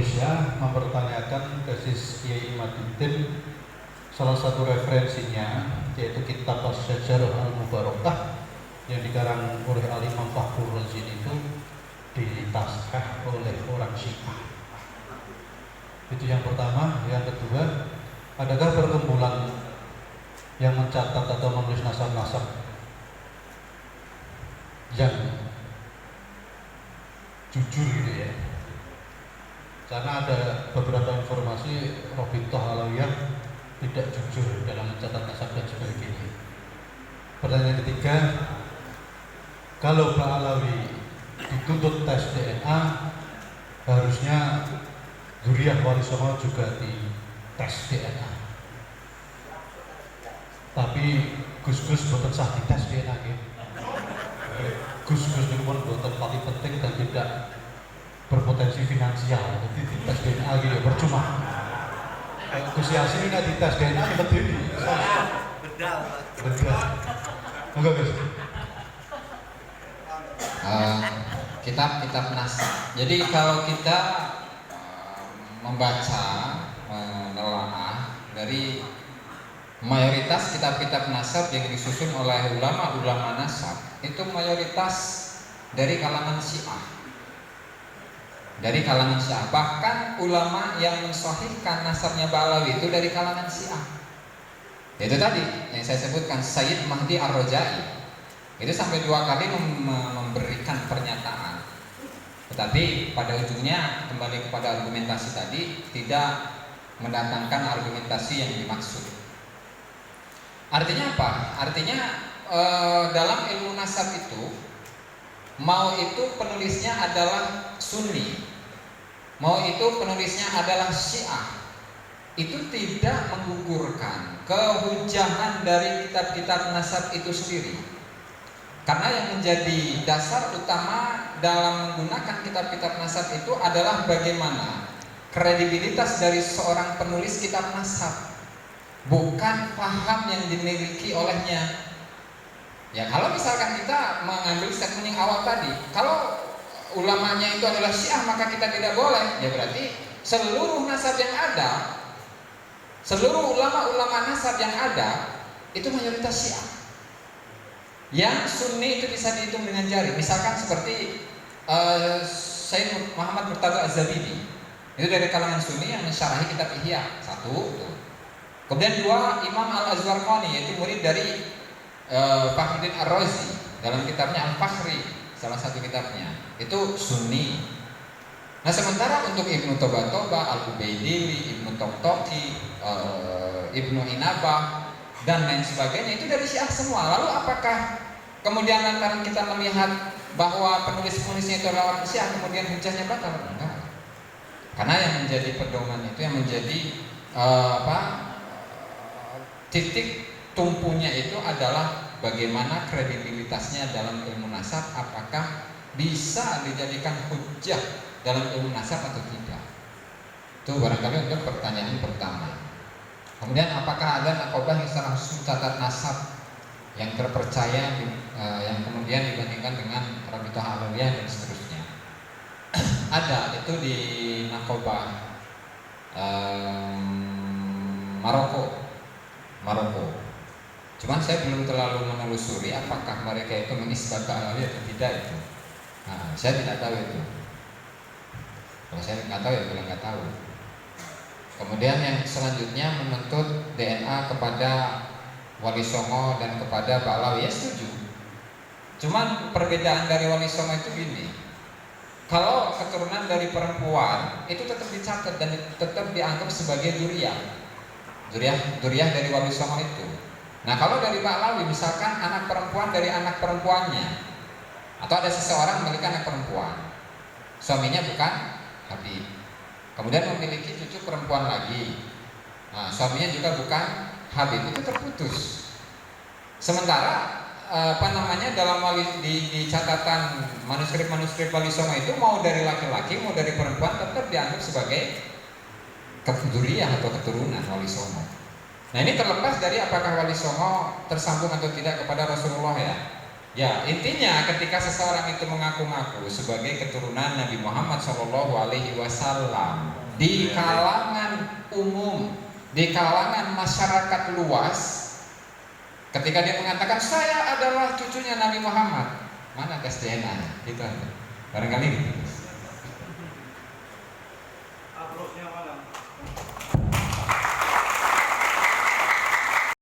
Indonesia mempertanyakan tesis Kiai Imaduddin. Salah satu referensinya yaitu kitab Asy-Syajarah Al-Mubarakah yang dikarang oleh Al-Imam Fakhrur Razi itu ditasheh oleh orang Syiah. Itu yang pertama. Yang kedua, adakah perkumpulan yang mencatat atau menulis nasab-nasab yang jujur gitu ya? Karena ada beberapa informasi Rabithah Alawiyah tidak jujur dalam mencatat nasab dan sebagainya. Pertanyaan ketiga, kalau Pak Alawi dituntut tes DNA, harusnya Dzurriyyah Wali Songo juga dites DNA. Tapi Gus-Gus boten sah dites DNA ya. Gus-Gus itu pun boten paling penting dan tidak berpotensi finansial, jadi dites DNA gitu percuma. Gus Yasin ini dites DNA yang berdiri. Bedal. Enggak Gus. Kitab-kitab nasab. Jadi kalau kita membaca, menelaah dari mayoritas kitab-kitab nasab yang disusun oleh ulama-ulama nasab, itu mayoritas dari kalangan Syiah. Dari kalangan Syiah, bahkan ulama yang mensahihkan nasabnya Ba'alawi itu dari kalangan Syiah. Itu tadi yang saya sebutkan, Sayyid Mahdi Ar-Rajai itu sampai 2 kali memberikan pernyataan, tetapi pada ujungnya kembali kepada argumentasi tadi, tidak mendatangkan argumentasi yang dimaksud. Artinya apa? Artinya dalam ilmu nasab itu, mau itu penulisnya adalah Sunni, mau itu penulisnya adalah Syiah, itu tidak menggugurkan kehujahan dari kitab-kitab nasab itu sendiri. Karena yang menjadi dasar utama dalam menggunakan kitab-kitab nasab itu adalah bagaimana kredibilitas dari seorang penulis kitab nasab, bukan paham yang dimiliki olehnya. Ya, kalau misalkan kita mengambil statement yang awal tadi, kalau ulamanya itu adalah Syiah maka kita tidak boleh, ya berarti seluruh nasab yang ada, seluruh ulama-ulama nasab yang ada itu mayoritas Syiah. Yang Sunni itu bisa dihitung dengan jari. Misalkan seperti Sayyid Muhammad Murtada Az-Zabidi, itu dari kalangan Sunni yang mensyarahi kitab Ihya, satu tuh. Kemudian 2, Imam Al-Azwarqani, yaitu murid dari Fakhruddin Ar-Razi, dalam kitabnya Al-Fakhri, salah satu kitabnya itu Sunni. Nah, sementara untuk Ibnu Toba, Al-Ubaidili, Ibnu Toktoki, Ibnu Inabah dan lain sebagainya itu dari Syiah semua. Lalu apakah kemudian lantaran kita melihat bahwa penulis-penulisnya itu adalah orang Syiah kemudian hujahnya batal? Enggak. Karena yang menjadi pedoman itu, yang menjadi titik tumpunya itu adalah bagaimana kredibilitasnya dalam ilmu nasab, apakah bisa dijadikan hujjah dalam ilmu nasab atau tidak. Itu barangkali untuk pertanyaan pertama. Kemudian apakah ada nakobah yang secara khusus mencatat nasab yang terpercaya yang kemudian dibandingkan dengan Rabithah Alawiyah dan seterusnya? Ada, itu di nakobah Maroko. Cuman saya belum terlalu menelusuri apakah mereka itu menisbat ke Alawiyah atau tidak itu. Nah, saya tidak tahu itu. Kalau saya nggak tahu ya bilang nggak tahu. Kemudian yang selanjutnya menuntut DNA kepada Wali Songo dan kepada Ba'alawi, ya setuju. Cuman perbedaan dari Wali Songo itu gini. Kalau keturunan dari perempuan itu tetap dicatat dan tetap dianggap sebagai Dzurriyyah dari Wali Songo itu. Nah, kalau dari Ba'alawi misalkan anak perempuan dari anak perempuannya, atau ada seseorang memiliki anak perempuan, suaminya bukan Habib, kemudian memiliki cucu perempuan lagi, nah, suaminya juga bukan Habib, itu terputus. Sementara dalam di catatan manuskrip Wali Songo itu mau dari laki-laki mau dari perempuan tetap dianggap sebagai Dzurriyyah atau keturunan Wali Songo. Nah, ini terlepas dari apakah Wali Songo tersambung atau tidak kepada Rasulullah ya. Ya, intinya ketika seseorang itu mengaku-ngaku sebagai keturunan Nabi Muhammad SAW di kalangan umum, di kalangan masyarakat luas, ketika dia mengatakan saya adalah cucunya Nabi Muhammad, mana tes DNA-nya? Itu aja. Barangkali gitu.